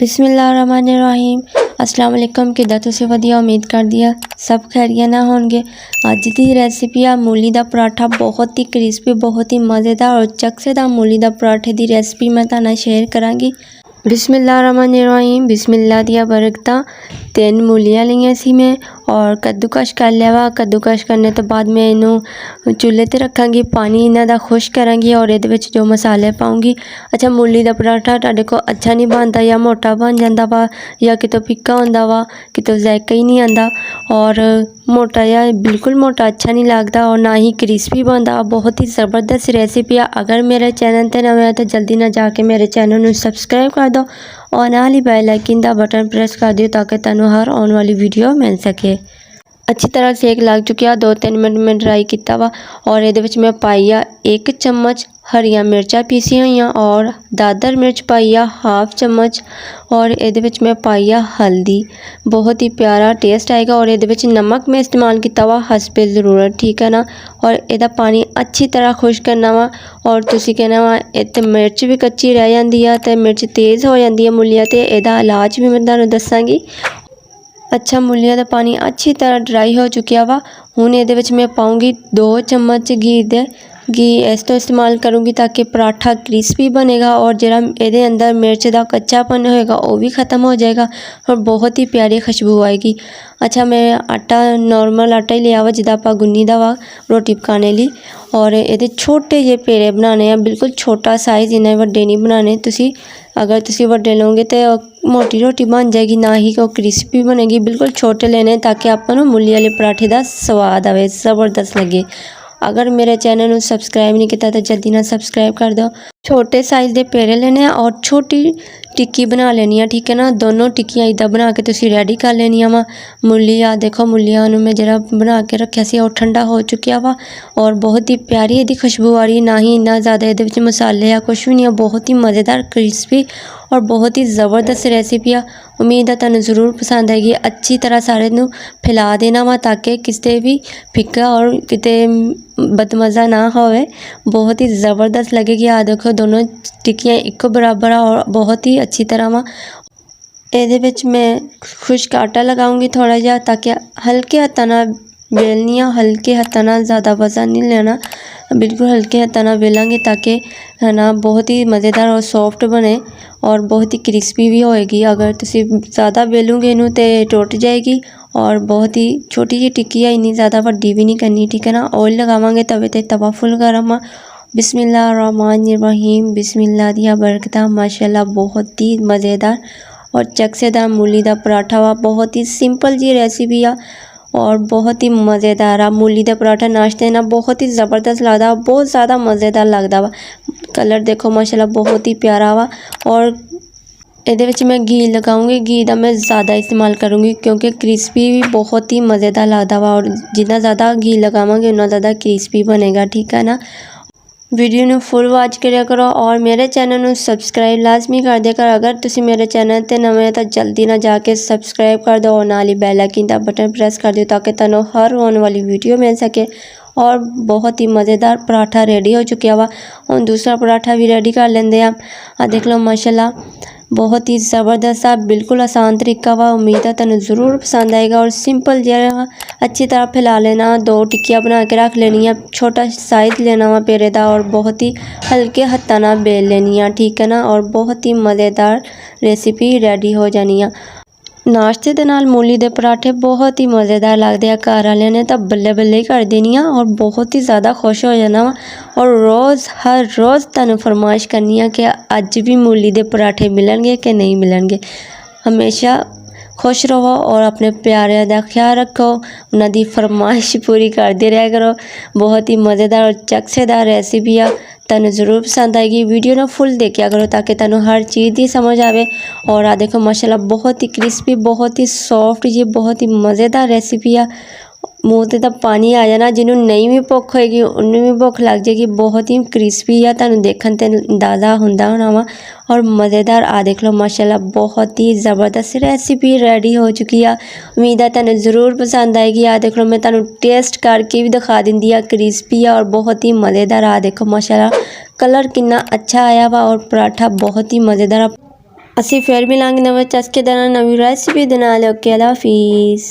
बिस्मिल्लाहिर्रहमानिर्रहीम। अस्सलाम वालेकुम। किद्दां तुसीं वधिया, उम्मीद करदी आ सब खैरियत ना होणगे। अज दी रेसिपी आ मूली दा पराठा, बहुत ही क्रिस्पी, बहुत ही मज़ेदार और चकसेदार मूली दा पराठे दी रेसिपी मैं तुहाडे नाल शेयर करांगी। बिस्मिल्लाहिर्रहमानिर्रहीम। बिस्मिल्लाह दियां बरकतां। 3 मूलियां लईआं सी मैं और कद्दूकश कर लिया वा। कद्दूकश करने तो बाद मैं इनू चुल्हे ते रखांगी, पानी इन्हां दा खुश करांगी और इहदे विच जो मसाले पाऊंगी। अच्छा, मूली दा पराठा तुहाडे कोल अच्छा नहीं बनदा या मोटा बन जांदा वा या कितों फिक्का हुंदा वा, कितों जायका ही नहीं आंदा और मोटा या बिल्कुल मोटा अच्छा नहीं लगता और ना ही क्रिस्पी बनदा। बहुत ही ज़बरदस्त रेसिपी है। अगर मेरे चैनल ते नवे हो तो जल्दी ना जाके मेरे चैनल नू सबसक्राइब कर दो और नाल ही बेल आइकन दा बटन प्रेस कर दिओ ताकि तुहानू हर आने वाली वीडियो मिल सके। अच्छी तरह सेक लग चुकिया। 2-3 मिनट में ड्राई किया वा और ये मैं पाई आ 1 चम्मच हरिया मिर्चा पीसी हुई और दादर मिर्च पाई आ 1/2 चम्मच और ये मैं पाई आ हल्दी। बहुत ही प्यारा टेस्ट आएगा और ये नमक में इस्तेमाल किया वा हस्बे ज़रूरत, ठीक है ना। और यदा पानी अच्छी तरह खुश करना वा और तुसी कहना वा इत्ते मिर्च भी कच्ची रह जाती है तो मिर्च तेज़ हो जाती है मूलियां, तो यदा इलाज भी मैं तुहानू दसांगी। अच्छा, मूलियां का पानी अच्छी तरह ड्राई हो चुकिया वा। हुण ये मैं पाऊँगी 2 चम्मच घी इस तो इस्तेमाल करूँगी ताकि पराठा क्रिस्पी बनेगा और जरा ये अंदर मिर्च का कच्चापन होएगा वो भी ख़त्म हो जाएगा और बहुत ही प्यारी खुशबू आएगी। अच्छा, मैं आटा नॉर्मल आटा ही लिया वा जिदा आप गुन्नी दा वा रोटी पकाने ली और ये छोटे जे पेड़े बनाने हैं, बिल्कुल छोटा साइज़, इन्ने वड्डे नहीं बनाने तुसी। अगर तुसी वड्डे लोगे तो मोटी रोटी बन जाएगी, ना ही वो क्रिस्पी बनेगी। बिल्कुल छोटे लेने ताकि आपको मूली वाले पराठे का स्वाद आए, ज़बरदस्त लगे। अगर मेरे चैनल को सबसक्राइब नहीं किया तो जल्दी ना सबसक्राइब कर दो। छोटे साइज़ के पेड़े लेने और छोटी टिक्की बना लेनी है, ठीक है ना। दोनों टिक्कियाँ इदा बना के तुसी रेडी कर लेनी वा। मूली आ देखो, मूलियां मैं जरा बना के रखा सी और ठंडा हो चुकिया वा और बहुत ही प्यारी यदी खुशबू आ रही है। ना ही इन्ना ज़्यादा ये मसाले या कुछ भी नहीं है, बहुत ही मज़ेदार क्रिस्पी और बहुत ही ज़बरदस्त रेसिपी है। उम्मीद है तुहानू ज़रूर पसंद आएगी। अच्छी तरह सारे नू फैला देना वा ताकि किसी भी फिक्का और किते बदमज़ा ना होवे। बहुत ही ज़बरदस्त लगेगी। आ देखो, दोनों टिक्कियाँ इको बराबर और बहुत ही अच्छी तरह वा। ये मैं खुश्क आटा लगाऊंगी थोड़ा जा ताकि हल्के हत्थों नाल बेलनी है। हल्के हत्थों नाल, ज़्यादा वजन नहीं लेना, बिल्कुल हल्के हत्थों नाल बेलांगे ताकि है ना बहुत ही मज़ेदार और सॉफ्ट बने और बहुत ही क्रिस्पी भी होएगी। अगर तुसी ज़्यादा बेलोगे इनू तो टुट जाएगी और बहुत ही छोटी जी टिक्की है, इन्नी ज़्यादा वड्डी भी नहीं करनी, ठीक है ना। ऑयल लगावांगे तवे ते, तवा फुल गर्म आ। बिस्मिल्लाहिर्रहमानिर्रहीम। बिस्मिल्लाह दियां बरकतां। माशाल्लाह, बहुत ही मज़ेदार और चकसेदार मूली दा पराठा वा। बहुत ही सिंपल जी रेसिपी आ और बहुत ही मज़ेदार आ। मूली दा पराठा नाश्ते ना बहुत ही ज़बरदस्त लगदा, बहुत ज़्यादा मज़ेदार लगदा वा। कलर देखो माशाल्लाह बहुत ही प्यारा वा और ये मैं घी लगाऊंगी। घी का मैं ज़्यादा इस्तेमाल करूँगी क्योंकि क्रिस्पी भी बहुत ही मज़ेदार लगता वा और जितना ज़्यादा घी लगावांगे उतना ज़्यादा क्रिस्पी बनेगा, ठीक है ना। वीडियो ने फुल वॉच करिया करो और मेरे चैनल को सबसक्राइब लाजमी कर दिया करो। अगर तुसी मेरे चैनल ते नवे हो तो जल्दी ना जाके सबसक्राइब कर दो और नाल ही बेल आइकन दा बटन प्रेस कर दिओ ताकि तुहानू हर आने वाली वीडियो मिल सके। और बहुत ही मज़ेदार पराठा रेडी हो चुका वा। और दूसरा पराठा भी रेडी कर लेंदे आ। देख लो माशाल्लाह, बहुत ही ज़बरदस्त आ, बिल्कुल आसान तरीका वा। उम्मीद है तुहानू ज़रूर पसंद आएगा और सिंपल जहा अच्छी तरह फैला लेना। 2 टिक्कियाँ बना के रख लेनी है, छोटा साइज़ लेना वा पेड़े का और बहुत ही हल्के हत्थों नाल बेल लेनी है, ठीक है ना। और बहुत ही मज़ेदार रेसिपी रेडी हो जानी है। नाश्ते दे नाल मूली दे पराठे बहुत ही मज़ेदार लगते हैं। घर वाले ने तो बल्ले बल्ले ही कर देनी है और बहुत ही ज़्यादा खुश हो जाना वा और रोज़ हर रोज़ तुहानू फरमाइश करनी है कि अज भी मूली दे पराठे मिलणगे कि नहीं मिलणगे। हमेशा खुश रहो और अपने प्यारे का ख्याल रखो, उन्हां दी फरमाइश पूरी करते रहा करो। बहुत ही मज़ेदार और चकसेदार रेसिपी आ, तुहानू ज़रूर पसंद आएगी। वीडियो ना फुल देखिया करो ताकि तुहानू हर चीज़ की समझ आवे। और आ देखो माशाल्लाह, बहुत ही क्रिस्पी, बहुत ही सॉफ्ट जी, बहुत ही मज़ेदार रेसिपी आ। मूँह ते तो पानी आ जाना, जिन्होंने नहीं भी भुख होएगी उन्हें भी भुख लग जाएगी। बहुत ही क्रिस्पी आ, तुहानू देखण ते अंदाज़ा हुंदा होना वा और मज़ेदार। आ देख लो माशाल्लाह, बहुत ही ज़बरदस्त रेसिपी रेडी हो चुकी है। उम्मीद है तुहानू ज़रूर पसंद आएगी। आ देख लो, मैं तुहानू टेस्ट करके भी दिखा दिंदी आ। क्रिस्पी है और बहुत ही मज़ेदार। आ देखो माशाल्लाह, कलर कितना अच्छा आया वा और पराठा बहुत ही मज़ेदार। ਅਸੀਂ ਫਿਰ ਮਿਲਾਂਗੇ ਨਵੇਂ ਚਸਕੇ ਦੇ ਨਾਲ ਨਵੀਂ ਰੈਸਿਪੀ ਦੇ ਨਾਲ। ਓਕੇ, ਅੱਲਾ ਹਾਫਿਜ਼।